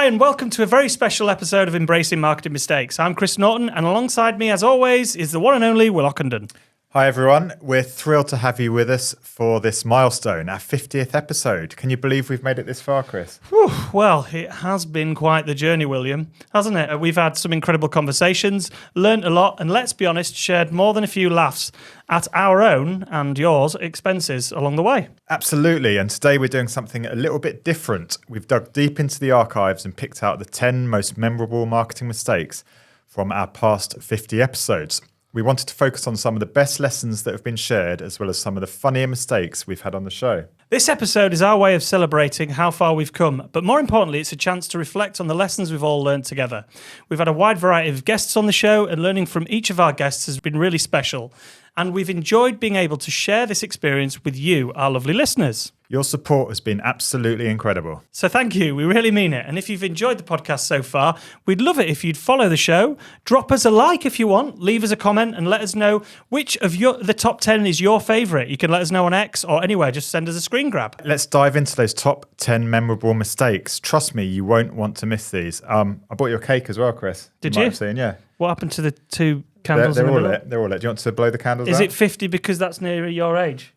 Hi, and welcome to a very special episode of Embracing Marketing Mistakes. I'm Chris Norton, and alongside me, as always, is the one and only Will Ockenden. Hi, everyone. We're thrilled to have you with us for this milestone, our 50th episode. Can you believe we've made it this far, Chris? Whew, well, it has been quite the journey, William, hasn't it? We've had some incredible conversations, learnt a lot, and let's be honest, shared more than a few laughs at our own and yours expenses along the way. Absolutely. And today we're doing something a little bit different. We've dug deep into the archives and picked out the 10 most memorable marketing mistakes from our past 50 episodes. We wanted to focus on some of the best lessons that have been shared, as well as some of the funnier mistakes we've had on the show. This episode is our way of celebrating how far we've come, but more importantly, it's a chance to reflect on the lessons we've all learned together. We've had a wide variety of guests on the show, and learning from each of our guests has been really special. And we've enjoyed being able to share this experience with you, our lovely listeners. Your support has been absolutely incredible. So thank you. We really mean it. And if you've enjoyed the podcast so far, we'd love it if you'd follow the show, drop us a like if you want, leave us a comment and let us know which of the top 10 is your favourite. You can let us know on X or anywhere. Just send us a screen grab. Let's dive into those top 10 memorable mistakes. Trust me, you won't want to miss these. I bought you a cake as well, Chris. Did you? you? Might have seen, yeah. What happened to the two candles They're in the all middle? lit. They're all lit. Do you want to blow the candles out? Is it 50 because that's near your age?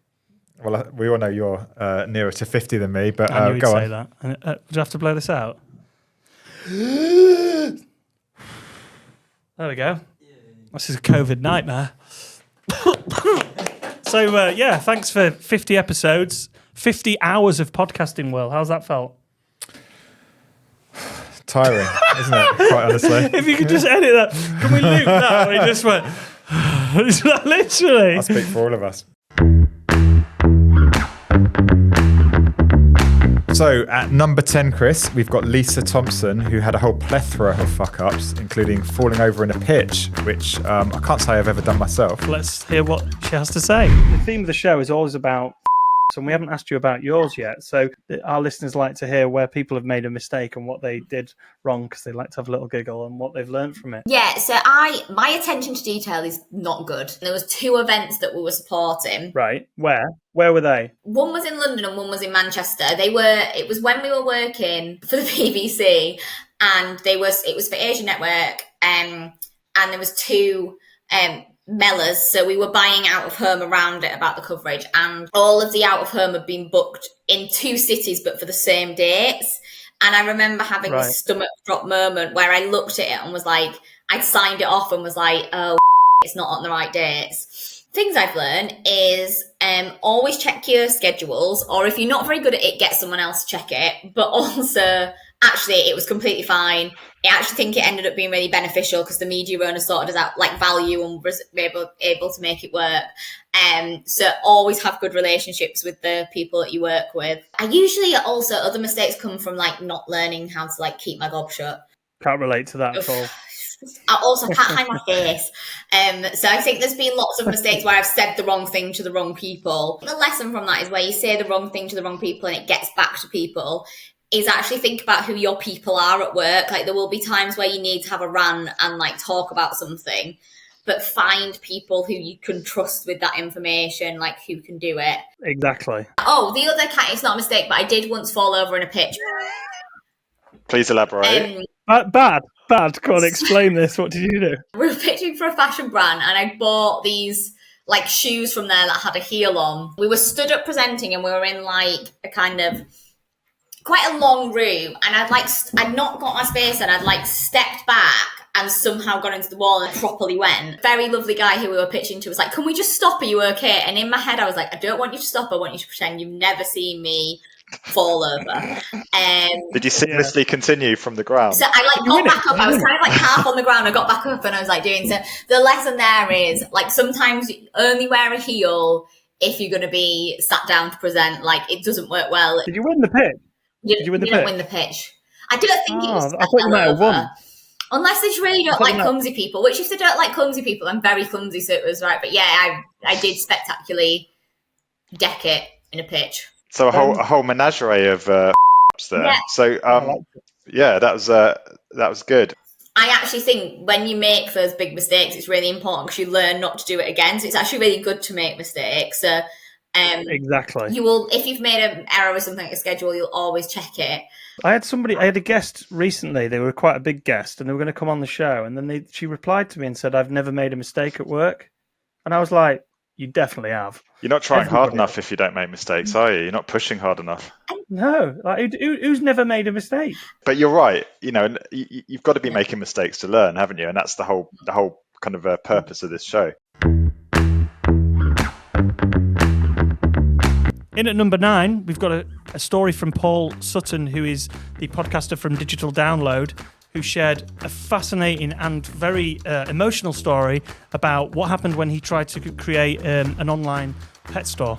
Well, we all know you're nearer to 50 than me, but I knew you'd go say on. that. And, do you have to blow this out? There we go. This is a COVID nightmare. So, yeah, thanks for 50 episodes, 50 hours of podcasting, Will. How's that felt? Tiring, isn't it? Quite honestly. If you could just edit that. Can we loop that? We just went... Literally. I'll speak for all of us. So at number 10, Chris, we've got Lisa Thompson, who had a whole plethora of fuck-ups, including falling over in a pitch, which I can't say I've ever done myself. Let's hear what she has to say. The theme of the show is always about and we haven't asked you about yours yet. So our listeners like to hear where people have made a mistake and what they did wrong, because they like to have a little giggle and what they've learned from it. Yeah, so my attention to detail is not good. There was 2 events that we were supporting. Right. Where were they? One was in London and one was in Manchester. It was when we were working for the BBC, and it was for Asian Network, and there was 2 Mellors, so we were buying out of home around it about the coverage, and all of the out of home had been booked in 2 cities but for the same dates. And I remember having this stomach drop moment where I looked at it and was like, I'd signed it off and was like, oh, it's not on the right dates. Things I've learned is always check your schedules, or if you're not very good at it, get someone else to check it. But also, actually, it was completely fine. I actually think it ended up being really beneficial because the media owner sorted us out like value and was able to make it work. So always have good relationships with the people that you work with. I usually also, other mistakes come from like not learning how to like keep my gob shut. Can't relate to that at all. I also can't hide my face. So I think there's been lots of mistakes where I've said the wrong thing to the wrong people. The lesson from that is where you say the wrong thing to the wrong people and it gets back to people, is actually think about who your people are at work. Like there will be times where you need to have a rant and like talk about something, but find people who you can trust with that information, like who can do it. Exactly. Oh, the other it's not a mistake, but I did once fall over in a pitch. Please elaborate. Bad. Go on, explain this. What did you do? We were pitching for a fashion brand and I bought these like shoes from there that had a heel on. We were stood up presenting and we were in like a kind of quite a long room, and I'd not got my space and I'd like stepped back and somehow got into the wall and properly went. Very lovely guy who we were pitching to was like, can we just stop? Are you okay? And in my head I was like, I don't want you to stop. I want you to pretend you've never seen me fall over. Did you seamlessly continue from the ground? So I like got back up. I was kind of like half on the ground. I got back up and I was like doing so. The lesson there is like sometimes you only wear a heel if you're going to be sat down to present. Like it doesn't work well. Did you win the pitch? You don't win the pitch. I don't think it was. I thought you might have won. Unless they really don't like clumsy people, which if they don't like clumsy people, I'm very clumsy, so it was right. But yeah, I did spectacularly deck it in a pitch. So a whole menagerie of there. Yeah. So yeah, that was good. I actually think when you make those big mistakes, it's really important because you learn not to do it again. So it's actually really good to make mistakes. So Exactly. You will, if you've made an error with something like a schedule, you'll always check it. I had a guest recently. They were quite a big guest, and they were going to come on the show. And then she replied to me and said, "I've never made a mistake at work." And I was like, "You definitely have." You're not trying hard enough if you don't make mistakes, are you? You're not pushing hard enough. No, like who's never made a mistake? But you're right. You've got to be making mistakes to learn, haven't you? And that's the whole kind of purpose of this show. In at number 9, we've got a story from Paul Sutton, who is the podcaster from Digital Download, who shared a fascinating and very emotional story about what happened when he tried to create an online pet store.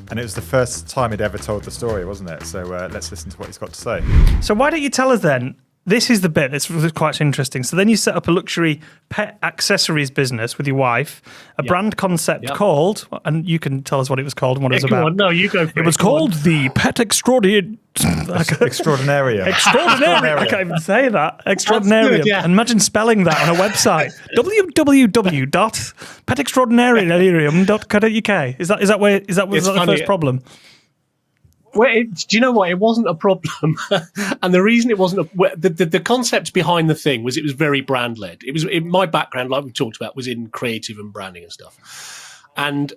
And it was the first time he'd ever told the story, wasn't it? So let's listen to what he's got to say. So why don't you tell us then? This is the bit that's quite interesting. So then you set up a luxury pet accessories business with your wife, a brand concept called, and you can tell us what it was called and what it was about. No, you go for it. It was called the Pet Extraordinarium. Extraordinarium. I can't even say that. Extraordinarium. Good, yeah. And imagine spelling that on a website. www.petextraordinarium.co.uk. Is that the first problem? Well, do you know what? It wasn't a problem, and the reason it wasn't the concept behind the thing was it was very brand led. My background, like we talked about, was in creative and branding and stuff, and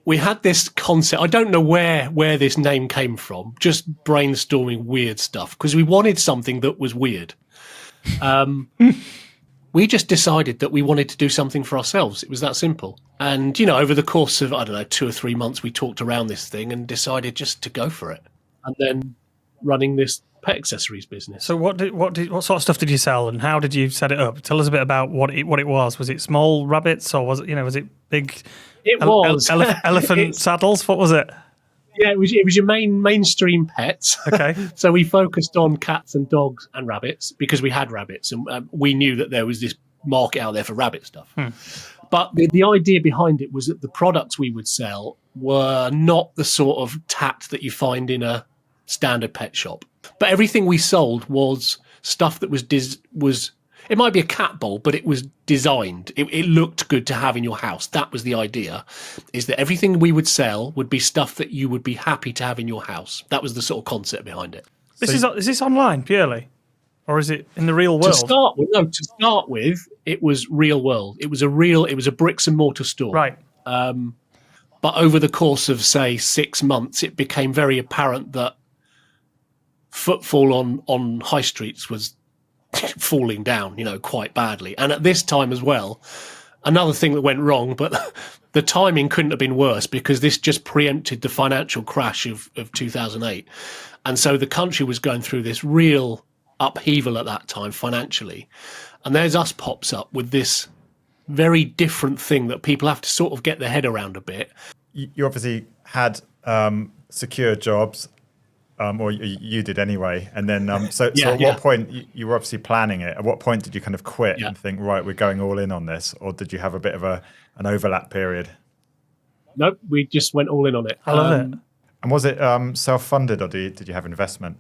we had this concept. I don't know where this name came from. Just brainstorming weird stuff because we wanted something that was weird. We just decided that we wanted to do something for ourselves. It was that simple. And, over the course of, 2 or 3 months, we talked around this thing and decided just to go for it. And then running this pet accessories business. So what sort of stuff did you sell and how did you set it up? Tell us a bit about what it was. Was it small rabbits or was it big elephant saddles? What was it? Yeah, it was your mainstream pets. Okay. So we focused on cats and dogs and rabbits because we had rabbits and we knew that there was this market out there for rabbit stuff. But the idea behind it was that the products we would sell were not the sort of tat that you find in a standard pet shop. But everything we sold was stuff that was it might be a cat bowl, but it was designed. It looked good to have in your house. That was the idea, is that everything we would sell would be stuff that you would be happy to have in your house. That was the sort of concept behind it. Is this online purely? Or is it in the real world? To start with, it was real world. It was a bricks and mortar store. Right. But over the course of, say, 6 months, it became very apparent that footfall on high streets was falling down, quite badly. And at this time as well, another thing that went wrong, but the timing couldn't have been worse because this just preempted the financial crash of 2008. And so the country was going through this real upheaval at that time financially. And there's us pops up with this very different thing that people have to sort of get their head around a bit. You obviously had secure jobs. Or you did anyway. And then, so at what point, you were obviously planning it. At what point did you kind of quit and think, right, we're going all in on this? Or did you have a bit of an overlap period? Nope, we just went all in on it. I love it. And was it self-funded or did you have investment?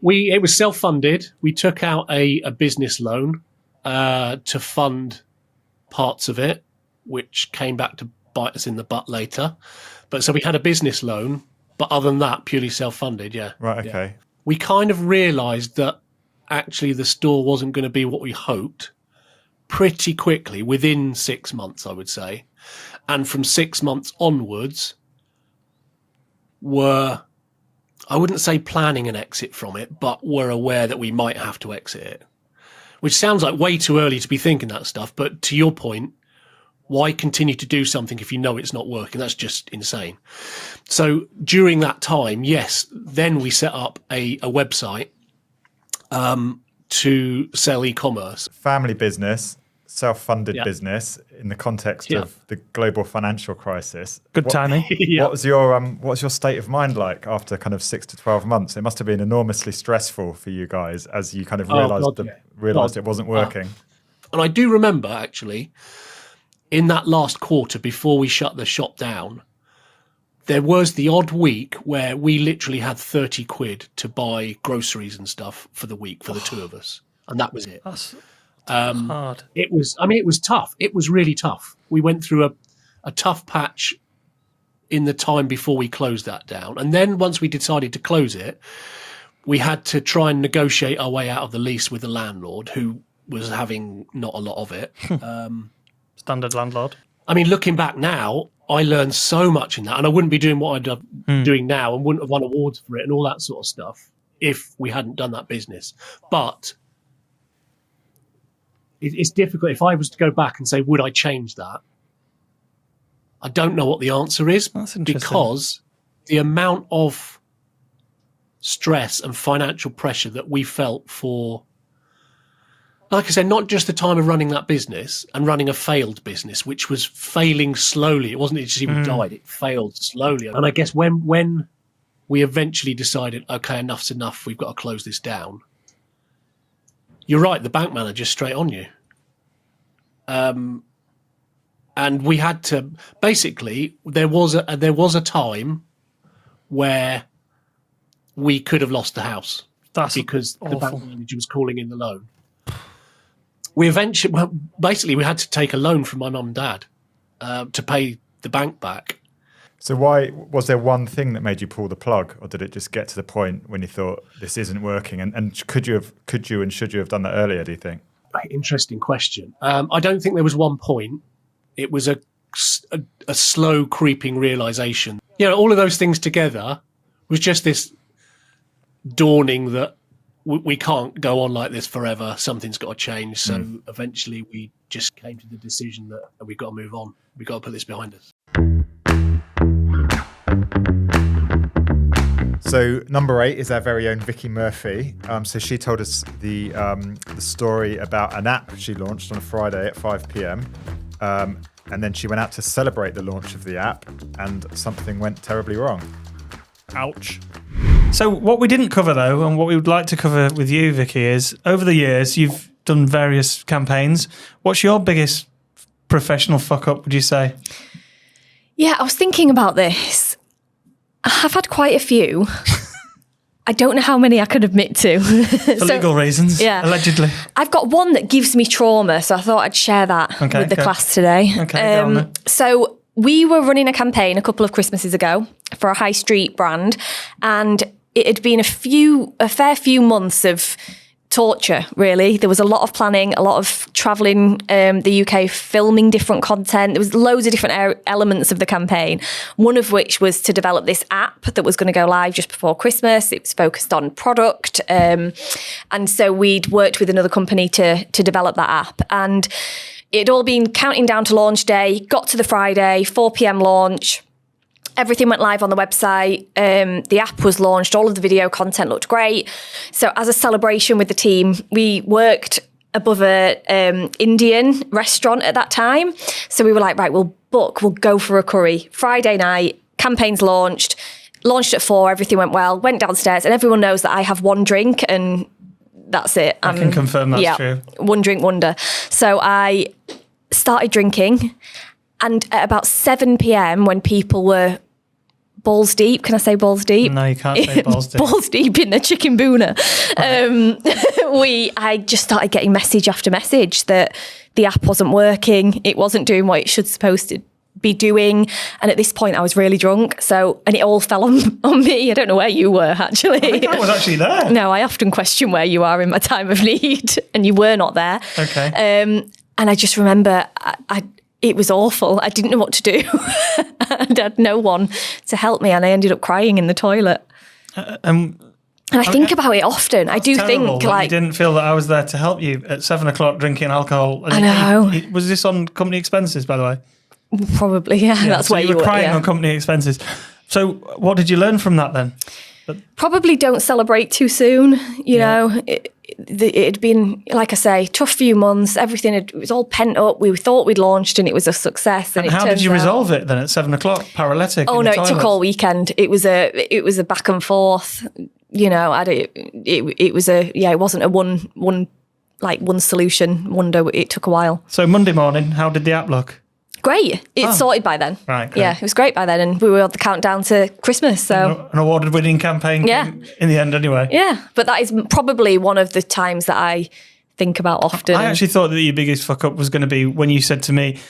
It was self-funded. We took out a business loan to fund parts of it, which came back to bite us in the butt later. But so we had a business loan. But other than that, purely self-funded, yeah. Right, okay. Yeah. We kind of realised that actually the store wasn't going to be what we hoped pretty quickly, within 6 months, I would say. And from 6 months onwards, I wouldn't say planning an exit from it, but were aware that we might have to exit it. Which sounds like way too early to be thinking that stuff, but to your point, why continue to do something if you know it's not working? That's just insane. So during that time, yes, then we set up a website to sell e-commerce. Family business, self-funded business in the context of the global financial crisis. Good timing. What was your state of mind like after kind of 6 to 12 months? It must have been enormously stressful for you guys as you kind of realised it wasn't working. And I do remember actually, in that last quarter before we shut the shop down, there was the odd week where we literally had 30 quid to buy groceries and stuff for the week for the two of us. And that was it. That's hard. It was tough. It was really tough. We went through a tough patch in the time before we closed that down. And then once we decided to close it, we had to try and negotiate our way out of the lease with the landlord, who was having not a lot of it. Standard landlord. I mean, looking back now, I learned so much in that, and I wouldn't be doing what I'm doing now and wouldn't have won awards for it and all that sort of stuff if we hadn't done that business. But it's difficult. If I was to go back and say, would I change that? I don't know what the answer is, because the amount of stress and financial pressure that we felt for, like I said, not just the time of running that business and running a failed business, which was failing slowly. It wasn't just even died, it failed slowly. And I guess when we eventually decided, okay, enough's enough, we've got to close this down, you're right, the bank manager's straight on you. And we had to, basically, there was a time where we could have lost the house. That's because awful. The bank manager was calling in the loan. We eventually, we had to take a loan from my mum and dad to pay the bank back. So why was there one thing that made you pull the plug, or did it just get to the point when you thought this isn't working? And could you and should you have done that earlier, do you think? Interesting question. I don't think there was one point. It was a slow creeping realization. You know, all of those things together was just this dawning that we can't go on like this forever. Something's got to change. So eventually we just came to the decision that we've got to move on. We've got to put this behind us. So number 8 is our very own Vicky Murphy. So she told us the story about an app she launched on a Friday at 5 p.m. And then she went out to celebrate the launch of the app, and something went terribly wrong. Ouch. So what we didn't cover, though, and what we would like to cover with you, Vicky, is over the years you've done various campaigns. What's your biggest professional fuck-up, would you say? Yeah, I was thinking about this. I've had quite a few. I don't know how many I could admit to. For legal reasons, allegedly. I've got one that gives me trauma, so I thought I'd share that with the class today. Okay, go on then. So we were running a campaign a couple of Christmases ago for a high street brand, and it had been a fair few months of torture, really. There was a lot of planning, a lot of travelling the UK, filming different content. There was loads of different elements of the campaign, one of which was to develop this app that was going to go live just before Christmas. It was focused on product. And so we'd worked with another company to develop that app. And it'd all been counting down to launch day, got to the Friday, 4 p.m. launch. Everything went live on the website. The app was launched. All of the video content looked great. So as a celebration with the team, we worked above a Indian restaurant at that time. So we were like, right, we'll go for a curry. Friday night, campaign's launched at 4, everything went well, went downstairs, and everyone knows that I have one drink and that's it. I can confirm that's true. One drink wonder. So I started drinking, and at about 7 p.m, when people were balls deep. Can I say balls deep? No, you can't say balls deep. Balls deep in the chicken boona. I just started getting message after message that the app wasn't working. It wasn't doing what it should supposed to be doing. And at this point, I was really drunk. And it all fell on me. I don't know where you were, actually. I think I was actually there. No, I often question where you are in my time of need, and you were not there. Okay. And I just remember it was awful. I didn't know what to do. And I had no one to help me, and I ended up crying in the toilet. And I think about it often. I do think you didn't feel that I was there to help you at 7 o'clock drinking alcohol. And I know. Was this on company expenses, by the way? Probably, yeah. That's so where you were crying yeah. on company expenses. So what did you learn from that then? Probably don't celebrate too soon. You know, it had been, like I say, tough few months. Everything it was all pent up. We thought we'd launched and it was a success. And how did you resolve it then at 7 o'clock? Paralytic? Oh no, it took all weekend. It was a back and forth. You know, it wasn't a one solution wonder. It took a while. So Monday morning, how did the app look? Great. It's sorted by then. Right, great. Yeah, it was great by then. And we were on the countdown to Christmas. So an award-winning campaign in the end anyway. Yeah, but that is probably one of the times that I think about often. I actually thought that your biggest fuck-up was going to be when you said to me,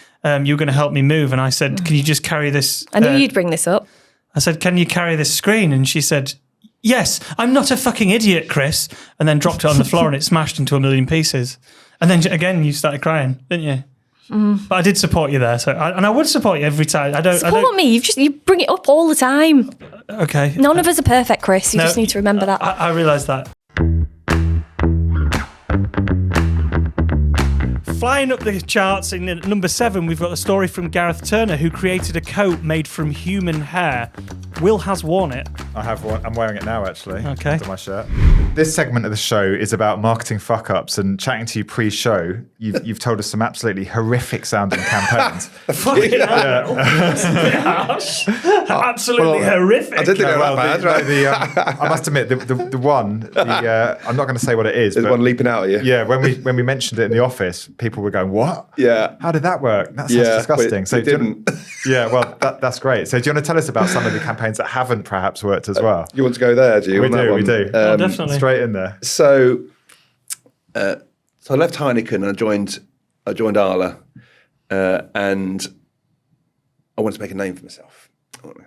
you were going to help me move. And I said, can you just carry this? I knew you'd bring this up. I said, can you carry this screen? And she said, yes, I'm not a fucking idiot, Chris. And then dropped it on the floor and it smashed into a million pieces. And then again, you started crying, didn't you? But I did support you there, and I would support you every time. I don't me. You bring it up all the time. Okay. None of us are perfect, Chris. You just need to remember that. I realise that. Flying up the charts in number 7, we've got a story from Gareth Turner, who created a coat made from human hair. Will has worn it. I have one. I'm wearing it now, actually. Okay. Under my shirt. This segment of the show is about marketing fuck-ups, and chatting to you pre-show, you've told us some absolutely horrific sounding campaigns. Fucking hell. That's a bit harsh. Absolutely horrific. I didn't think it was that bad, right? I must admit, the one, I'm not going to say what it is. There's but one leaping out at you. Yeah, when we mentioned it in the office, people were going, "What? Yeah. How did that work? That sounds disgusting." But it didn't. Yeah, well, that's great. So do you want to tell us about some of the campaigns that haven't perhaps worked as well? You want to go there, do you? We do. Definitely. Straight in there. So I left Heineken and I joined Arla, and I wanted to make a name for myself.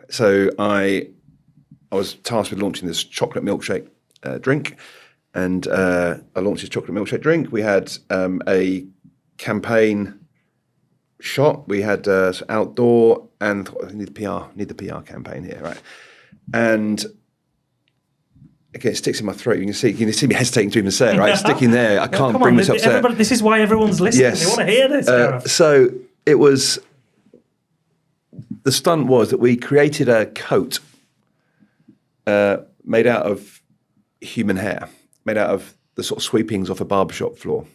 So I was tasked with launching this chocolate milkshake drink, and I launched this chocolate milkshake drink. We had a campaign shot. We had outdoor, and I need the PR campaign here, right? And okay, it sticks in my throat. You can see me hestating to even say it, right? It's sticking there. I can't bring myself to say it. This is why everyone's listening. Yes. They want to hear this. So it was, the stunt was that we created a coat made out of human hair, made out of the sort of sweepings off a barbershop floor.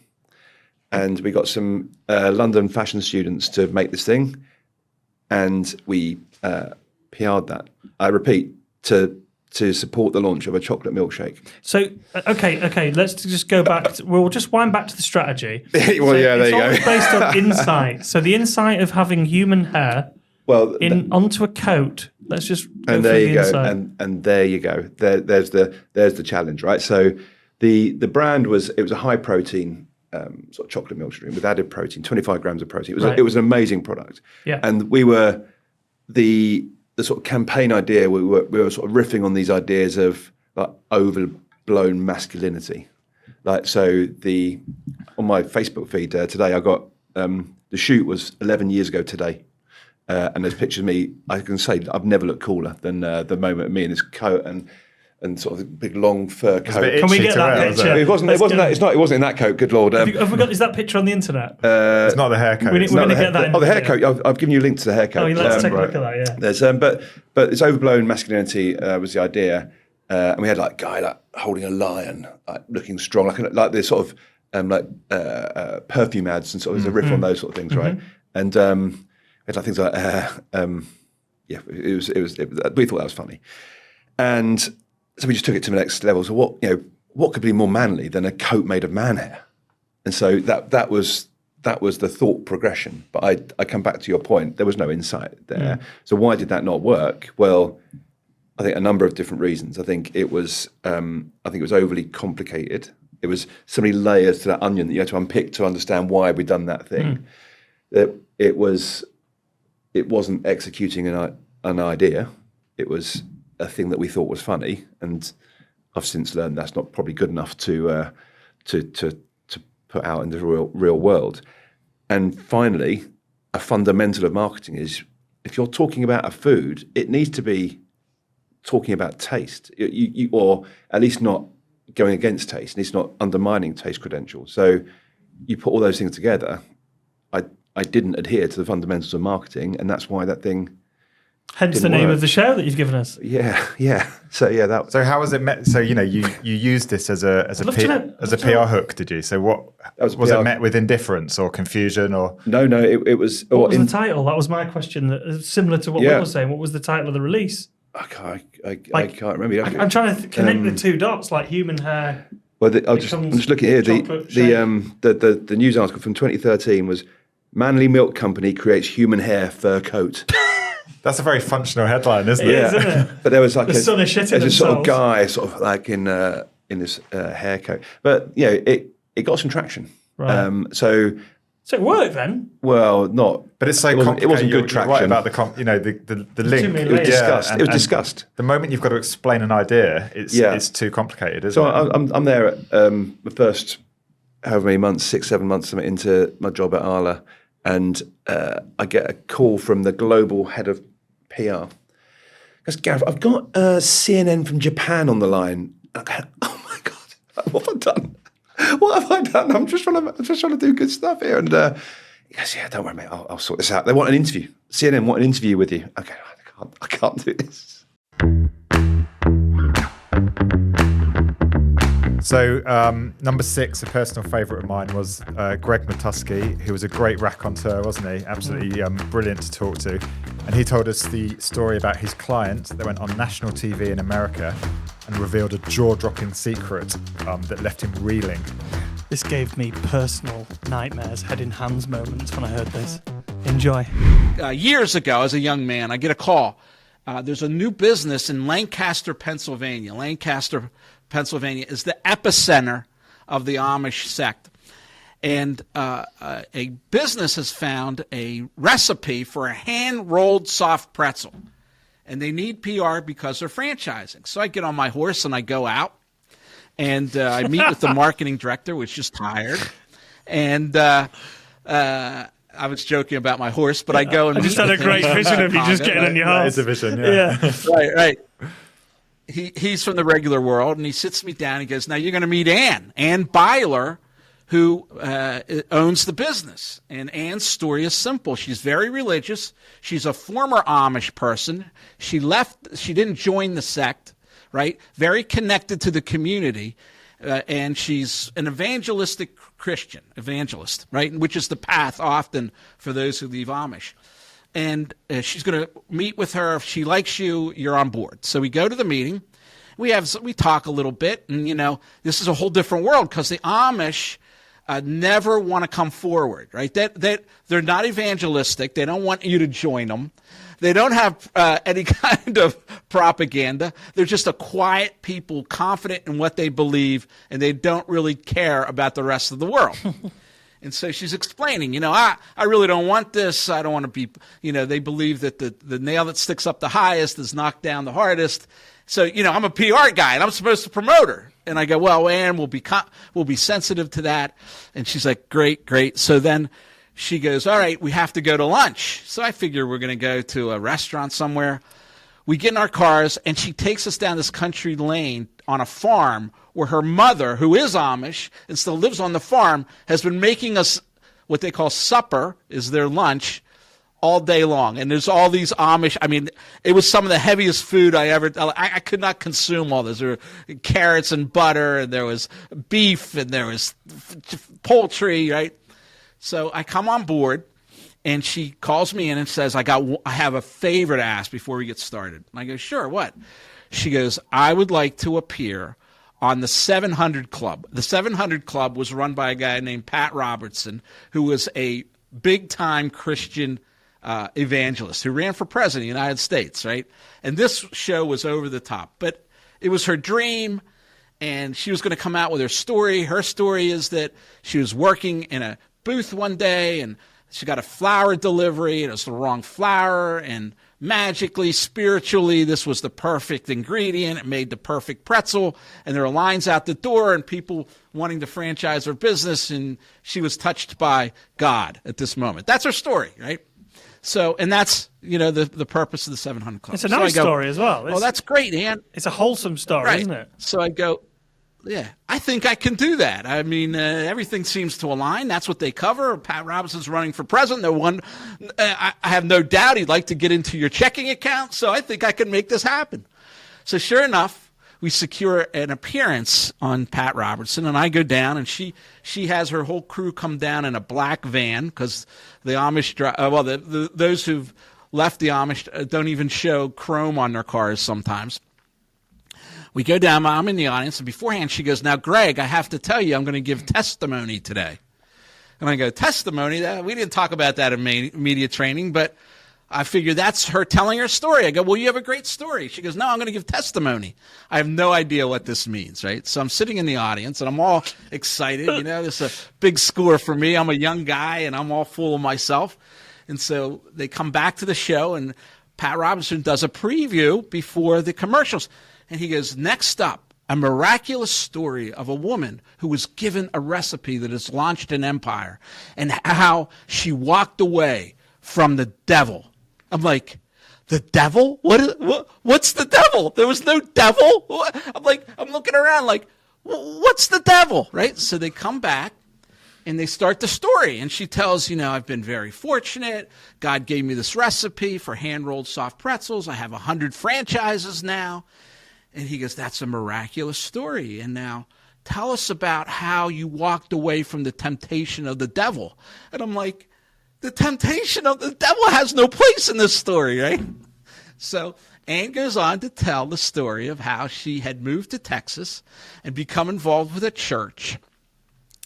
And we got some London fashion students to make this thing, and we PR'd that. I repeat, to support the launch of a chocolate milkshake. So, okay, let's just go back. We'll just wind back to the strategy. Well, so yeah, there you go. It's all based on insight. So the insight of having human hair onto a coat. Let's just go and there you go, insight. and there you go. There's the challenge, right? So the brand was a high protein sort of chocolate milk drink with added protein, 25 grams of protein. It was an amazing product. Yeah. And we were the sort of campaign idea. We were sort of riffing on these ideas of like overblown masculinity. Like so, on my Facebook feed today, I got the shoot was 11 years ago today. And there's pictures of me. I can say I've never looked cooler than the moment of me in this coat and sort of a big long fur coat. Can we get that picture? It wasn't in that coat. Good Lord. Have we got? Is that picture on the internet? It's not the haircoat. We're going to get that. The haircoat. I've given you a link to the haircoat. Oh, let's take a look at that. Yeah. There's but it's overblown masculinity was the idea, and we had like a guy like holding a lion, like looking strong, like this sort of perfume ads and sort of there's a riff on those sort of things, right? And we had like things like it was we thought that was funny, and so we just took it to the next level. So what could be more manly than a coat made of man hair? And so that was the thought progression. But I come back to your point. There was no insight there. So why did that not work? Well, I think a number of different reasons. I think it was overly complicated. It was so many layers to that onion that you had to unpick to understand why we'd done that thing. That it wasn't executing an idea. It was a thing that we thought was funny, and I've since learned that's not probably good enough to put out in the real world. And finally, a fundamental of marketing is if you're talking about a food, it needs to be talking about taste, you or at least not going against taste, and it's not undermining taste credentials. So you put all those things together. I didn't adhere to the fundamentals of marketing, and that's why that thing. Hence the name of the show that you've given us. Yeah. So that. So how was it met? So you used this as a PR hook, did you? So what was it met with indifference or confusion or? No. It was. What was the title? That was my question. Similar to what Will was saying. What was the title of the release? I can't remember. I'm trying to connect the two dots, like human hair. Well, I'm just looking here. The news article from 2013 was Manly Milk Company creates human hair fur coat. That's a very functional headline, isn't it? Yeah, isn't it? But there was like the son of shit in there's a sort of guy, sort of like in this haircoat. But it got some traction. Right. So So it worked then? Well, not. But it's so it complicated. wasn't good You're traction. right about the link. too many It was layers. discussed. It was and discussed. The moment you've got to explain an idea, it's too complicated, isn't So it? I'm there at the first however many months, 6-7 months into my job at Arla, and I get a call from the global head of PR. Goes, Gareth, I've got CNN from Japan on the line. I go, oh my God, what have I done? What have I done? I'm just trying to do good stuff here. And he goes, yeah, don't worry, mate. I'll sort this out. They want an interview. CNN want an interview with you. Okay, I can't do this. So number 6, a personal favourite of mine was Greg Matsky, who was a great raconteur, wasn't he? Absolutely brilliant to talk to. And he told us the story about his client that went on national TV in America and revealed a jaw-dropping secret that left him reeling. This gave me personal nightmares, head in hands moments when I heard this. Enjoy. Years ago, as a young man, I get a call. There's a new business in Lancaster, Pennsylvania. Lancaster, Pennsylvania is the epicenter of the Amish sect. And a business has found a recipe for a hand-rolled soft pretzel. And they need PR because they're franchising. So I get on my horse and I go out. And I meet with the marketing director, which just hired. And I was joking about my horse, but I go and I just had a great vision of you just getting on your horse. That is a vision, yeah. Right. He's from the regular world, and he sits me down. He goes, now you're going to meet Ann Byler, who owns the business. And Ann's story is simple. She's very religious. She's a former Amish person. She didn't join the sect, right? Very connected to the community. And she's an evangelistic Christian, evangelist, right? Which is the path often for those who leave Amish. And she's going to meet with her. If she likes you, you're on board. So we go to the meeting. We talk a little bit, and this is a whole different world because the Amish never want to come forward, right? They're not evangelistic. They don't want you to join them. They don't have any kind of propaganda. They're just a quiet people, confident in what they believe, and they don't really care about the rest of the world. And so she's explaining, I really don't want this. I don't want to be, they believe that the nail that sticks up the highest is knocked down the hardest. So, I'm a PR guy and I'm supposed to promote her. And I go, well, Ann, we'll be sensitive to that. And she's like, great. So then she goes, all right, we have to go to lunch. So I figure we're going to go to a restaurant somewhere. We get in our cars and she takes us down this country lane on a farm where her mother, who is Amish and still lives on the farm, has been making us what they call supper, is their lunch, all day long. And there's all these Amish. I mean, it was some of the heaviest food I could not consume all this. There were carrots and butter, and there was beef, and there was poultry, right? So I come on board, and she calls me in and says, I have a favor to ask before we get started. And I go, sure, what? She goes, I would like to appear on the 700 Club. The 700 Club was run by a guy named Pat Robertson, who was a big-time Christian evangelist who ran for president of the United States, right? And this show was over the top. But it was her dream, and she was going to come out with her story. Her story is that she was working in a booth one day, and she got a flour delivery, and it was the wrong flour, and magically, spiritually, this was the perfect ingredient. It made the perfect pretzel, and there were lines out the door and people wanting to franchise her business, and she was touched by God at this moment. That's her story, right? So, and that's, the purpose of the 700 Club. It's a nice story as well. Oh, that's great, Ann. It's a wholesome story, right. Isn't it? So I go, yeah, I think I can do that. I mean, everything seems to align. That's what they cover. Pat Robertson's running for president. I have no doubt he'd like to get into your checking account, so I think I can make this happen. So sure enough, we secure an appearance on Pat Robertson, and I go down, and she has her whole crew come down in a black van because the Amish, those who've left the Amish don't even show chrome on their cars sometimes. We go down, I'm in the audience, and beforehand she goes, now, Greg, I have to tell you, I'm going to give testimony today. And I go, testimony? We didn't talk about that in media training, but I figure that's her telling her story. I go, well, you have a great story. She goes, no, I'm going to give testimony. I have no idea what this means, right? So I'm sitting in the audience and I'm all excited. This is a big score for me. I'm a young guy and I'm all full of myself. And so they come back to the show and Pat Robertson does a preview before the commercials. And he goes, next up, a miraculous story of a woman who was given a recipe that has launched an empire and how she walked away from the devil. I'm like, the devil? What's the devil? There was no devil. I'm looking around like, what's the devil? Right? So they come back and they start the story. And she tells, I've been very fortunate. God gave me this recipe for hand-rolled soft pretzels. I have 100 franchises now. And he goes, that's a miraculous story. And now tell us about how you walked away from the temptation of the devil. And I'm like, the temptation of the devil has no place in this story, right? So Anne goes on to tell the story of how she had moved to Texas and become involved with a church.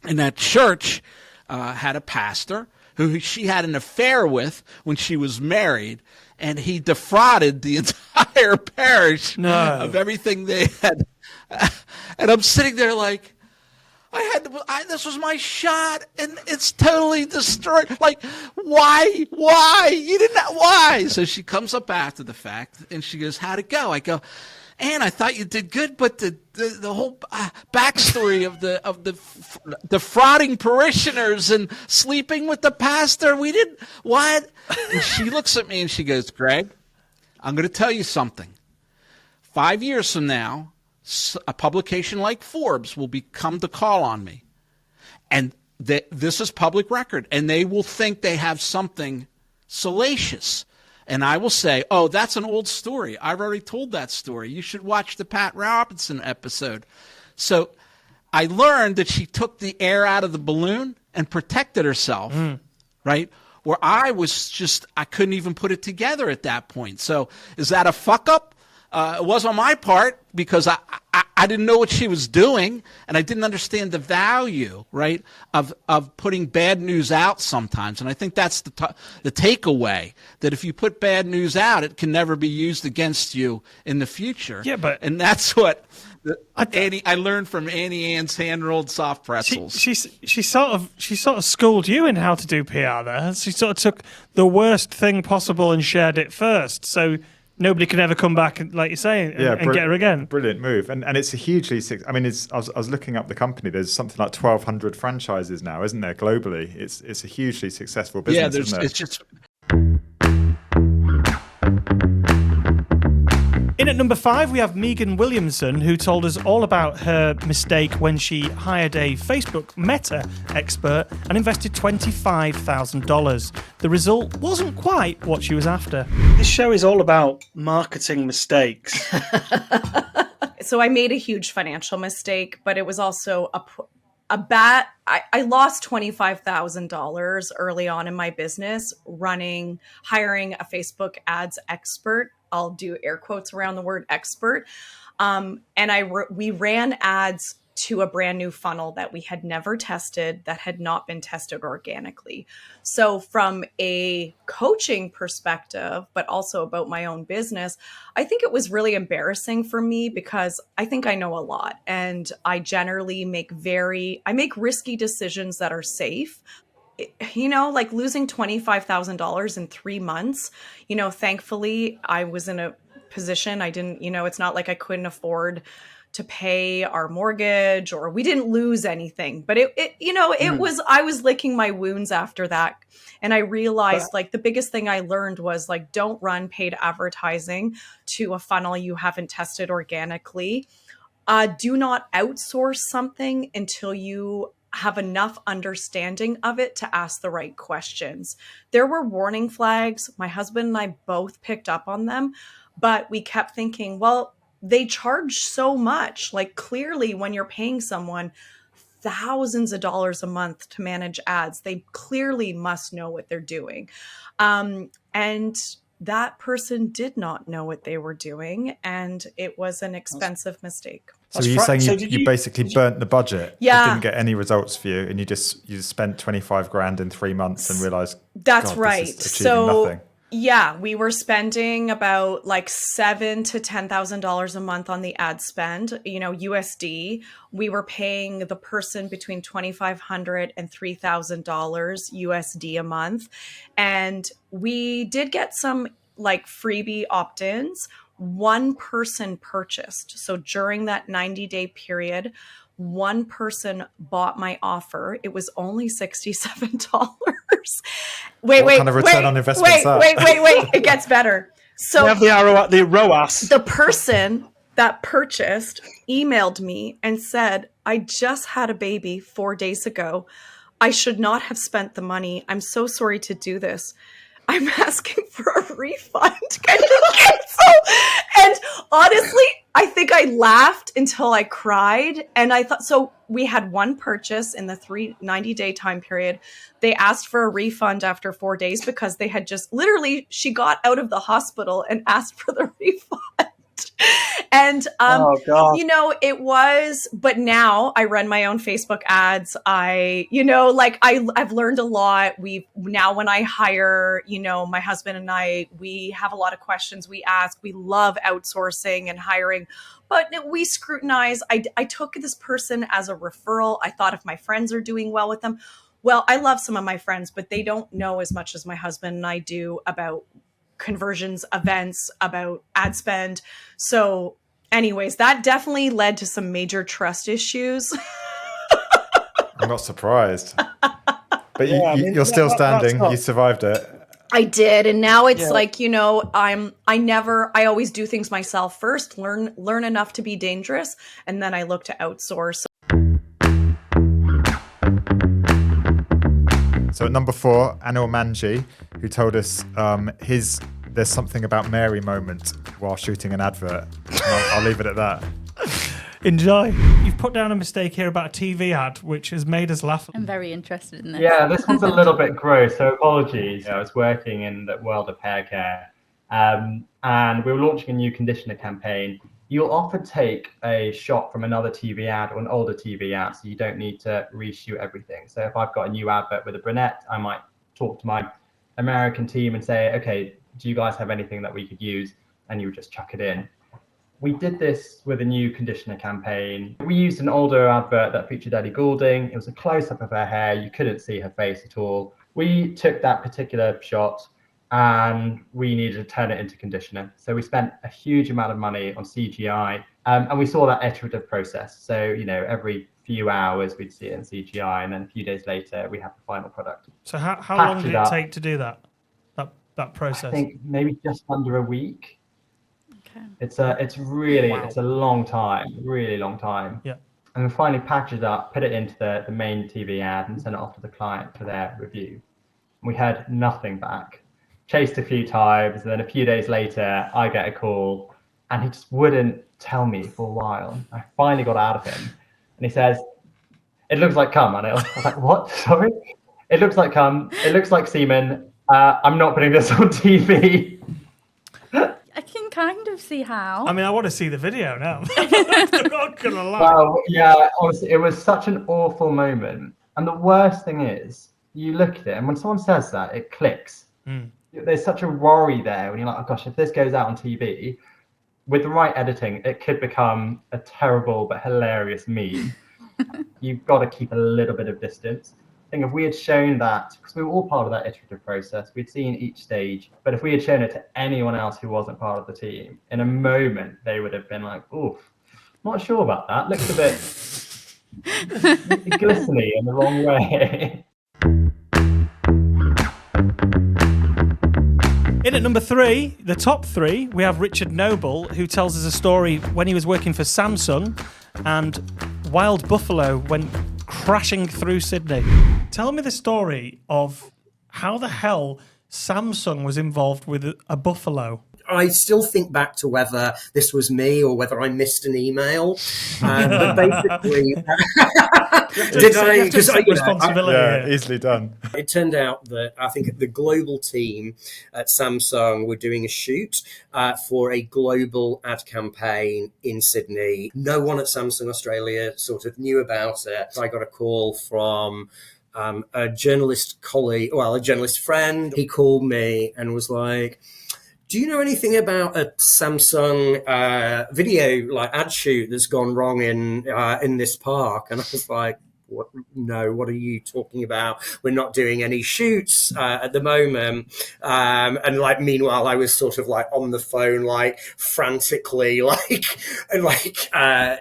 And that church had a pastor who she had an affair with when she was married, and he defrauded the entire parish of everything they had. And I'm sitting there like, this was my shot, and it's totally destroyed. Like, why? You didn't. Why? So she comes up after the fact, and she goes, "How'd it go?" I go, "Anne, I thought you did good, but the whole backstory of the defrauding parishioners and sleeping with the pastor, we didn't. What?" And she looks at me and she goes, "Greg, I'm going to tell you something. 5 years from now, a publication like Forbes will come to call on me. And this is public record. And they will think they have something salacious. And I will say, oh, that's an old story. I've already told that story. You should watch the Pat Robertson episode." So I learned that she took the air out of the balloon and protected herself, right? Where I couldn't even put it together at that point. So is that a fuck up? It was on my part because I didn't know what she was doing, and I didn't understand the value, right, of putting bad news out sometimes. And I think that's the takeaway, that if you put bad news out, it can never be used against you in the future. Yeah, and that's what I learned from Annie Ann's hand-rolled soft pretzels. She sort of schooled you in how to do PR there. She sort of took the worst thing possible and shared it first. So nobody can ever come back, like you're saying, and get her again. Brilliant move. And it's a hugely... I mean, I was looking up the company. There's something like 1,200 franchises now, isn't there, globally? It's a hugely successful business, isn't it? It's just... In at number 5, we have Megan Williamson, who told us all about her mistake when she hired a Facebook Meta expert and invested $25,000. The result wasn't quite what she was after. This show is all about marketing mistakes. So I made a huge financial mistake, but it was also a bad... I lost $25,000 early on in my business hiring a Facebook ads expert. I'll do air quotes around the word expert. And we ran ads to a brand new funnel that we had never tested, that had not been tested organically. So from a coaching perspective, but also about my own business, I think it was really embarrassing for me because I think I know a lot, and I generally make risky decisions that are safe. Like losing $25,000 in 3 months, thankfully I was in a position I didn't, it's not like I couldn't afford to pay our mortgage, or we didn't lose anything, but I was licking my wounds after that. And I realized the biggest thing I learned was don't run paid advertising to a funnel you haven't tested organically. Do not outsource something until you have enough understanding of it to ask the right questions. There were warning flags. My husband and I both picked up on them, but we kept thinking, well, they charge so much. Clearly when you're paying someone thousands of dollars a month to manage ads, they clearly must know what they're doing. And that person did not know what they were doing, and it was an expensive mistake. So you're saying you basically burnt the budget? Yeah. It didn't get any results for you, and you spent 25 grand in 3 months and realized that's right. Nothing. Yeah, we were spending about like $7,000 to $10,000 a month on the ad spend, USD. We were paying the person between $2,500 and $3,000 USD a month. And we did get some like freebie opt-ins. One person purchased. So during that 90-day period, one person bought my offer. It was only $67. Wait, What kind of return on investment is that? Wait. It gets better. So You have the ROAS. the person that purchased emailed me and said, I just had a baby 4 days ago. I should not have spent the money. I'm so sorry to do this. I'm asking for a refund. Can you cancel? And honestly, I think I laughed until I cried. And I thought, so we had one purchase in the 90-day time period. They asked for a refund after 4 days because they had just literally, she got out of the hospital and asked for the refund. And, it was, but now I run my own Facebook ads. I've learned a lot. Now when I hire, my husband and we have a lot of questions we ask. We love outsourcing and hiring, but we scrutinize. I took this person as a referral. I thought if my friends are doing well with them, well, I love some of my friends, but they don't know as much as my husband and I do about conversions, events, about ad spend. So anyways, that definitely led to some major trust issues. I'm not surprised. But you're still standing. You survived it. I did. And now it's I always do things myself first, learn enough to be dangerous. And then I look to outsource. So at number 4, Anel Mani, who told us his "there's something about Mary" moment while shooting an advert. I'll leave it at that. Enjoy. You've put down a mistake here about a TV ad, which has made us laugh. I'm very interested in this. Yeah, this one's a little bit gross, so apologies. I was working in the world of hair care, and we were launching a new conditioner campaign. You'll often take a shot from another TV ad or an older TV ad, so you don't need to reshoot everything. So if I've got a new advert with a brunette, I might talk to my American team and say, okay, do you guys have anything that we could use? And you would just chuck it in. We did this with a new conditioner campaign. We used an older advert that featured Ellie Goulding. It was a close-up of her hair. You couldn't see her face at all. We took that particular shot and we needed to turn it into conditioner. So we spent a huge amount of money on CGI, and we saw that iterative process. So, every few hours we'd see it in CGI, and then a few days later we have the final product. So how long did it take to do that process? I think maybe just under a week. Okay. It's a long time, really long time. Yeah. And we finally packaged it up, put it into the main TV ad, and sent it off to the client for their review. We had nothing back. Chased a few times, and then a few days later, I get a call, and he just wouldn't tell me for a while. I finally got out of him, and he says, "It looks like cum." And I was like, "What? Sorry? It looks like cum. It looks like semen. I'm not putting this on TV." I can kind of see how. I mean, I want to see the video now. I'm not gonna lie. Well, yeah, honestly, it was such an awful moment. And the worst thing is, you look at it, and when someone says that, it clicks. There's such a worry there when you're like, oh gosh, if this goes out on TV, with the right editing, it could become a terrible but hilarious meme. You've got to keep a little bit of distance. I think if we had shown that, because we were all part of that iterative process, we'd seen each stage, but if we had shown it to anyone else who wasn't part of the team, in a moment, they would have been like, oof, not sure about that. Looks a bit glistening in the wrong way. In at number 3, the top 3, we have Richard Noble, who tells us a story when he was working for Samsung and wild buffalo went crashing through Sydney. Tell me the story of how the hell Samsung was involved with a buffalo. I still think back to whether this was me or whether I missed an email. But basically, responsibility. Easily done. It turned out that I think the global team at Samsung were doing a shoot for a global ad campaign in Sydney. No one at Samsung Australia sort of knew about it. I got a call from a journalist colleague, well, a journalist friend, he called me and was like, do you know anything about a Samsung video like ad shoot that's gone wrong in this park? And I was like, what? No, what are you talking about? We're not doing any shoots at the moment. And like, meanwhile, I was sort of like on the phone, like frantically,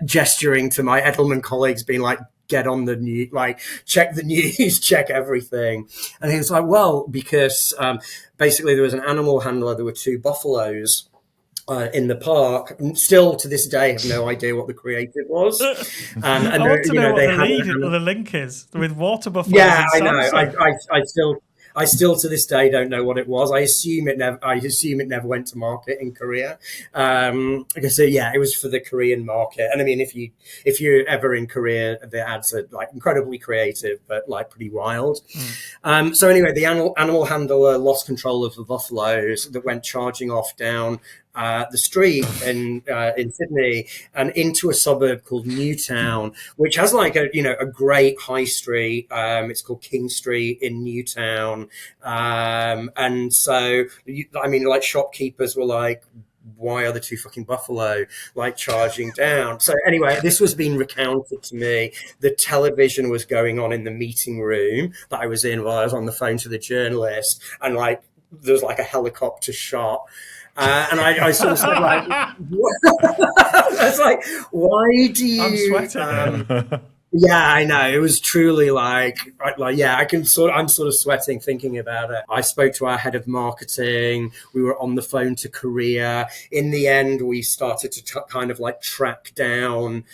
gesturing to my Edelman colleagues, being like, get on the news, like check the news, check everything. And he was like, well, because basically there was an animal handler, there were 2 buffaloes in the park. Still to this day, I have no idea what the creative was. And I want to know what the link is with water buffaloes. Yeah, I know. I still to this day don't know what it was. I assume it never went to market in Korea. Because it was for the Korean market. And I mean, if you're ever in Korea, the ads are like incredibly creative, but like pretty wild. So anyway, the animal handler lost control of the buffaloes that went charging off down the street in Sydney and into a suburb called Newtown, which has like a great high street. It's called King Street in Newtown. And so, like shopkeepers were like, why are the 2 fucking buffalo like charging down? So anyway, this was being recounted to me. The television was going on in the meeting room that I was in while I was on the phone to the journalist. And like, there was like a helicopter shot. And I sort of said like, I was like, why do you? I'm sweating. Yeah, I know. It was truly like, I'm sort of sweating thinking about it. I spoke to our head of marketing. We were on the phone to Korea. In the end, we started to kind of like track down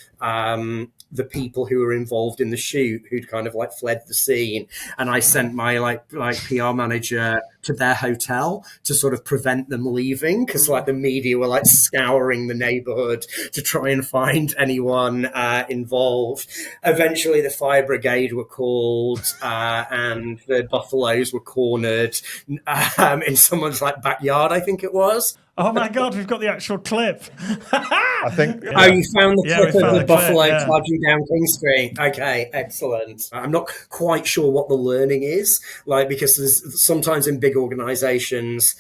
the people who were involved in the shoot who'd kind of like fled the scene. And I sent my like PR manager to their hotel to sort of prevent them leaving, because like the media were like scouring the neighborhood to try and find anyone involved. Eventually the fire brigade were called and the buffaloes were cornered in someone's like backyard, I think it was. Oh my God, we've got the actual clip. I think. Oh, you found the clip of the buffalo clip, charging down King Street. Okay, excellent. I'm not quite sure what the learning is, like, because there's sometimes in big organizations,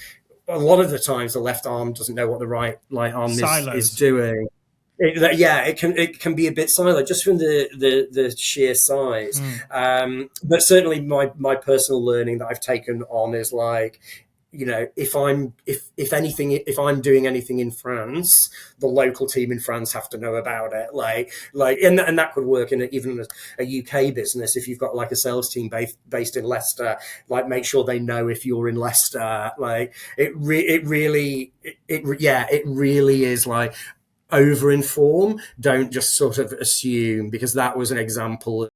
a lot of the times the left arm doesn't know what the right arm is doing. It can be a bit siloed just from the sheer size. But certainly my personal learning that I've taken on is like, if I'm doing anything in France, the local team in France have to know about it. And that could work in even a UK business. If you've got like a sales team based in Leicester, like make sure they know if you're in Leicester. Like it really is like over-inform. Don't just sort of assume, because that was an example.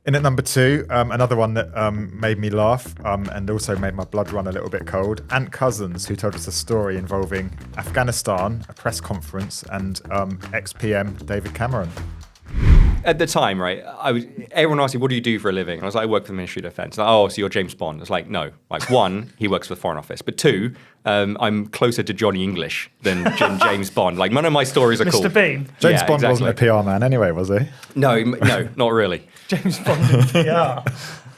In at number 2, another one that made me laugh and also made my blood run a little bit cold. Ant Cousins, who told us a story involving Afghanistan, a press conference, and ex-PM David Cameron. At the time, right, everyone asked me, what do you do for a living? And I was like, I work for the Ministry of Defence. Like, oh, so you're James Bond. I was like, no. Like, 1, he works for the Foreign Office. But 2, I'm closer to Johnny English than James Bond. Like, none of my stories are cool. Mr. Bean? James Bond wasn't a PR man anyway, was he? No, not really. James Bond in PR.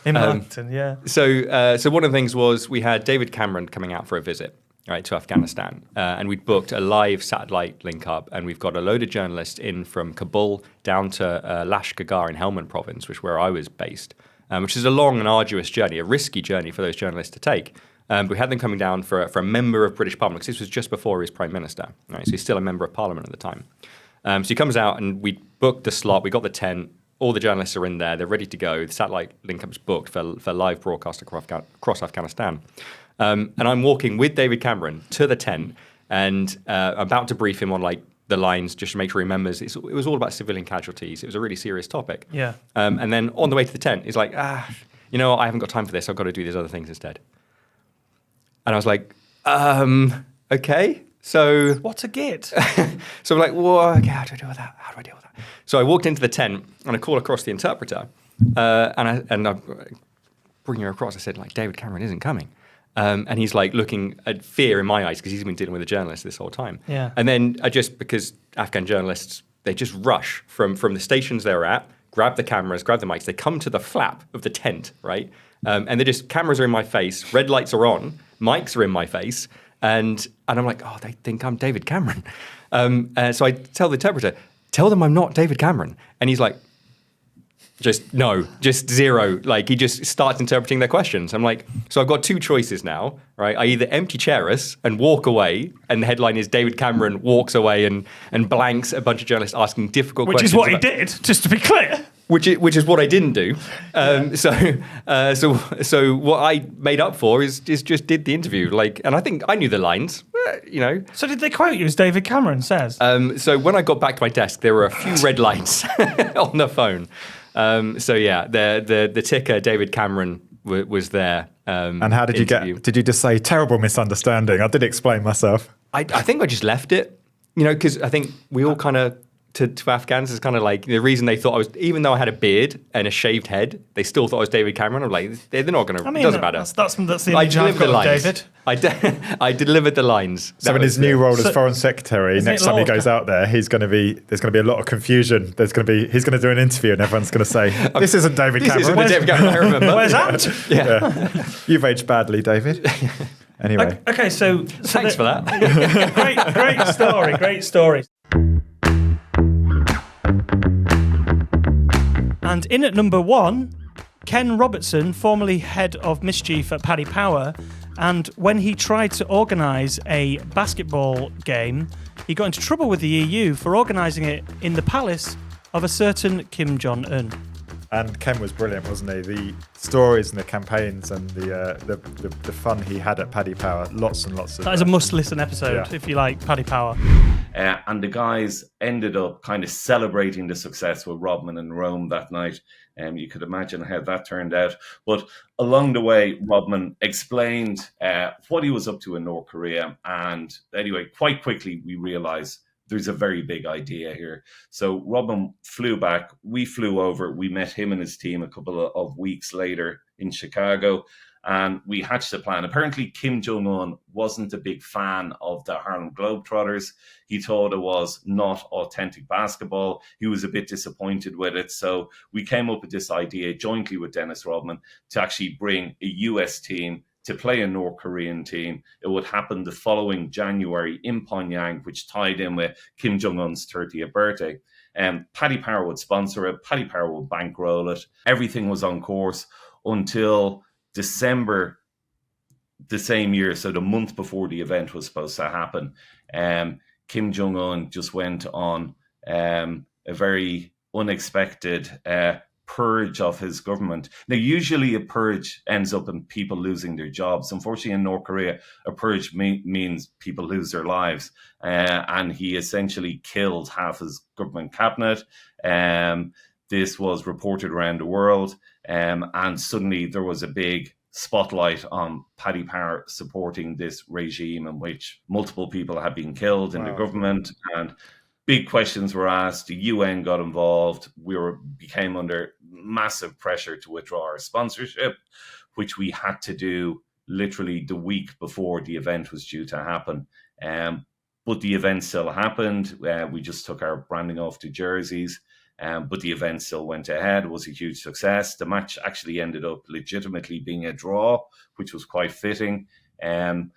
In Moncton, yeah. So one of the things was we had David Cameron coming out for a visit, right, to Afghanistan. And we'd booked a live satellite link up, and we've got a load of journalists in from Kabul down to Lashkar in Helmand province, which is where I was based, which is a long and arduous journey, a risky journey for those journalists to take. But we had them coming down for a member of British Parliament, because this was just before he was Prime Minister, right? So he's still a member of Parliament at the time. So he comes out, and we booked the slot, we got the tent, all the journalists are in there, they're ready to go, the satellite link-up's booked for live broadcast across Afghanistan. And I'm walking with David Cameron to the tent and about to brief him on like the lines just to make sure he remembers. It was all about civilian casualties. It was a really serious topic. Yeah. And then on the way to the tent, he's like, I haven't got time for this. I've got to do these other things instead. And I was like, okay. So what a git. So I'm like, well, okay, how do I deal with that? So I walked into the tent and I called across the interpreter and I bring her across. I said, like, David Cameron isn't coming. And he's like looking at fear in my eyes because he's been dealing with a journalist this whole time. Yeah. And then because Afghan journalists They just rush from the stations they were at, grab the cameras, grab the mics. They come to the flap of the tent, right? And they just, cameras are in my face, red lights are on, mics are in my face, and I'm like, oh, they think I'm David Cameron. So I tell the interpreter, tell them I'm not David Cameron. And he's like, just zero. Like, he just starts interpreting their questions. I'm like, so I've got two choices now, right? I either empty chair us and walk away, and the headline is David Cameron walks away and blanks a bunch of journalists asking difficult questions. Which is what he did, just to be clear. Which is what I didn't do. So what I made up for is just did the interview. Like, and I think I knew the lines, you know. So did they quote you as David Cameron says? So when I got back to my desk, there were a few red lights on the phone. So yeah, the ticker David Cameron was there. And how did you get? Did you just say terrible misunderstanding? I did explain myself. I think I just left it, you know, because I think we all kind of. To Afghans is kind of like the reason they thought I was, even though I had a beard and a shaved head, they still thought I was David Cameron. I'm like, they're not going to. It doesn't matter. That's the image I've got of David. I delivered the lines. So in his new role as Foreign Secretary, next time he goes out there, there's going to be a lot of confusion. He's going to do an interview, and everyone's going to say, "This isn't David Cameron." This isn't the David Cameron I remember. Where's that? Yeah. You've aged badly, David. Anyway. Okay, so thanks for that. Great story. And in at number 1, Ken Robertson, formerly head of mischief at Paddy Power, and when he tried to organise a basketball game, he got into trouble with the EU for organising it in the palace of a certain Kim Jong-un. And Ken was brilliant, wasn't he? The stories and the campaigns and the fun he had at Paddy Power, lots and lots of. That is a must-listen episode if you like Paddy Power. And the guys ended up kind of celebrating the success with Rodman and Rome that night. You could imagine how that turned out. But along the way, Rodman explained what he was up to in North Korea. And anyway, quite quickly, we realized there's a very big idea here. So Rodman flew back. We flew over. We met him and his team a couple of weeks later in Chicago. And we hatched a plan. Apparently, Kim Jong-un wasn't a big fan of the Harlem Globetrotters. He thought it was not authentic basketball. He was a bit disappointed with it. So we came up with this idea jointly with Dennis Rodman to actually bring a US team to play a North Korean team. It would happen the following January in Pyongyang, which tied in with Kim Jong-un's 30th birthday. Paddy Power would sponsor it. Paddy Power would bankroll it. Everything was on course until December the same year, so the month before the event was supposed to happen. Kim Jong-un just went on a very unexpected purge of his government. Now, usually a purge ends up in people losing their jobs. Unfortunately, in North Korea, a purge means people lose their lives. And he essentially killed half his government cabinet. This was reported around the world. And suddenly there was a big spotlight on Paddy Power supporting this regime in which multiple people had been killed in the government. And big questions were asked. The UN got involved. We became under massive pressure to withdraw our sponsorship, which we had to do literally the week before the event was due to happen. But the event still happened. We just took our branding off the jerseys. But the event still went ahead. It was a huge success. The match actually ended up legitimately being a draw, which was quite fitting. And,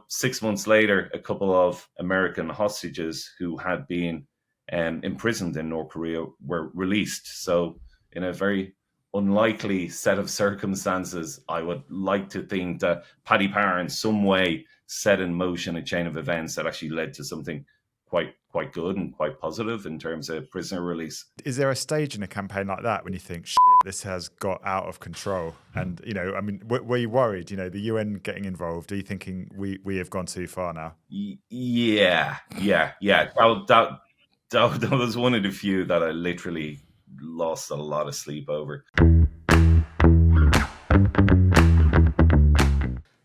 6 months later, a couple of American hostages who had been imprisoned in North Korea were released. So in a very unlikely set of circumstances, I would like to think that Paddy Power in some way set in motion a chain of events that actually led to something quite good and quite positive in terms of prisoner release. Is there a stage in a campaign like that when you think, this has got out of control? And, were you worried, the UN getting involved? Are you thinking we have gone too far now? Yeah. That was one of the few that I literally lost a lot of sleep over.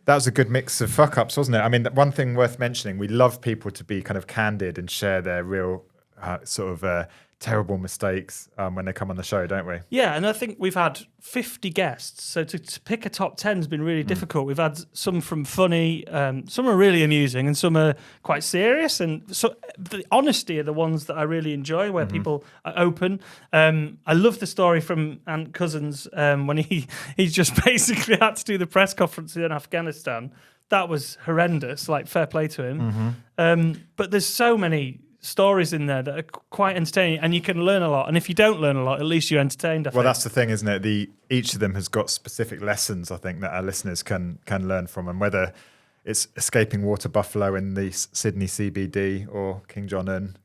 That was a good mix of fuck-ups, wasn't it? I mean, one thing worth mentioning, we love people to be kind of candid and share their real terrible mistakes when they come on the show, don't we? Yeah, and I think we've had 50 guests, so to pick a top 10 has been really difficult. We've had some from funny, some are really amusing, and some are quite serious. And so the honesty are the ones that I really enjoy, where people are open. I love the story from Ant Cousins when he just basically had to do the press conference in Afghanistan. That was horrendous. Like, fair play to him. But there's so many stories in there that are quite entertaining, and you can learn a lot. And if you don't learn a lot, at least you're entertained. Well, that's the thing, isn't it? Each of them has got specific lessons, I think, that our listeners can learn from, and whether it's escaping water buffalo in the Sydney CBD or King John Un,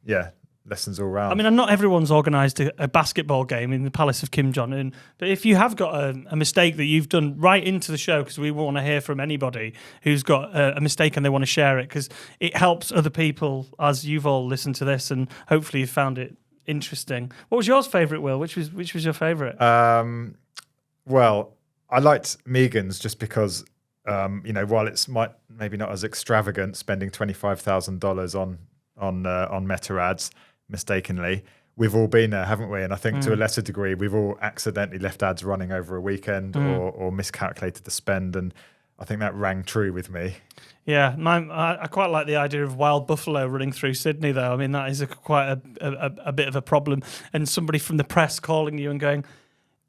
lessons all round. I mean, not everyone's organised a basketball game in the Palace of Kim Jong-un, but if you have got a mistake that you've done, right into the show, because we want to hear from anybody who's got a mistake and they want to share it, because it helps other people as you've all listened to this, and hopefully you found it interesting. What was yours favourite, Will? Which was your favourite? Well, I liked Megan's just because, while it's maybe not as extravagant, spending $25,000 on meta ads mistakenly, we've all been there, haven't we? And I think to a lesser degree, we've all accidentally left ads running over a weekend or miscalculated the spend, and I think that rang true with me. Yeah, I quite like the idea of wild buffalo running through Sydney, though. I mean, that is quite a bit of a problem. And somebody from the press calling you and going,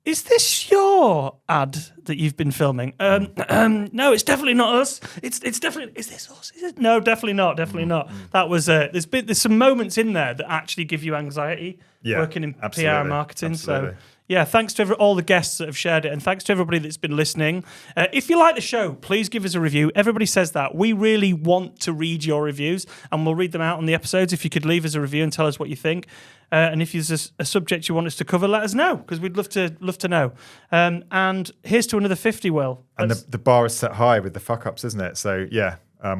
"Is this your ad that you've been filming?" No, it's definitely not us. It's definitely. Is this us? Is it? No, definitely not. Definitely not. That was. There's some moments in there that actually give you anxiety working in PR and marketing. Absolutely. So yeah, thanks to all the guests that have shared it, and thanks to everybody that's been listening. If you like the show, please give us a review. Everybody says that. We really want to read your reviews, and we'll read them out on the episodes. If you could leave us a review and tell us what you think. And if there's a subject you want us to cover, let us know, because we'd love to know. And here's to another 50, Will. And the bar is set high with the fuck-ups, isn't it? So,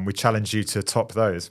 we challenge you to top those.